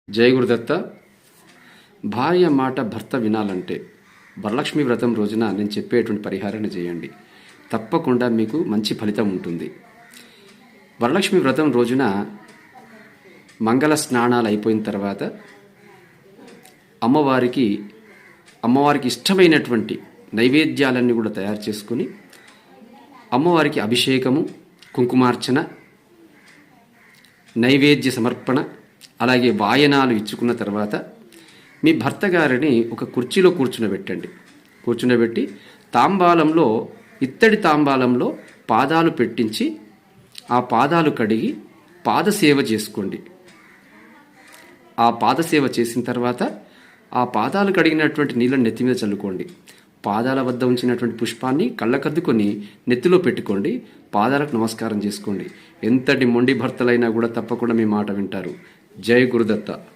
జై గురుదత్త. భార్య మాట భర్త వినాలంటే వరలక్ష్మి వ్రతం రోజున నేను చెప్పేటువంటి పరిహారాన్ని చేయండి. తప్పకుండా మీకు మంచి ఫలితం ఉంటుంది. వరలక్ష్మి వ్రతం రోజున మంగళ స్నానాలు అయిపోయిన తర్వాత అమ్మవారికి ఇష్టమైనటువంటి నైవేద్యాలన్నీ కూడా తయారు చేసుకుని అమ్మవారికి అభిషేకము, కుంకుమార్చన, నైవేద్య సమర్పణ, అలాగే వాయనాలు ఇచ్చుకున్న తర్వాత మీ భర్త గారిని ఒక కుర్చీలో కూర్చునబెట్టి ఇత్తడి తాంబాలంలో పాదాలు పెట్టించి ఆ పాదాలు కడిగి పాదసేవ చేసుకోండి. ఆ పాదసేవ చేసిన తర్వాత ఆ పాదాలు కడిగినటువంటి నీళ్ళని నెత్తి మీద చల్లుకోండి. పాదాల వద్ద ఉంచినటువంటి పుష్పాన్ని కళ్ళకద్దుకొని నెత్తిలో పెట్టుకోండి. పాదాలకు నమస్కారం చేసుకోండి. ఎంతటి మొండి భర్తలైనా కూడా తప్పకుండా మీ మాట వింటారు. జై గురుదత్త.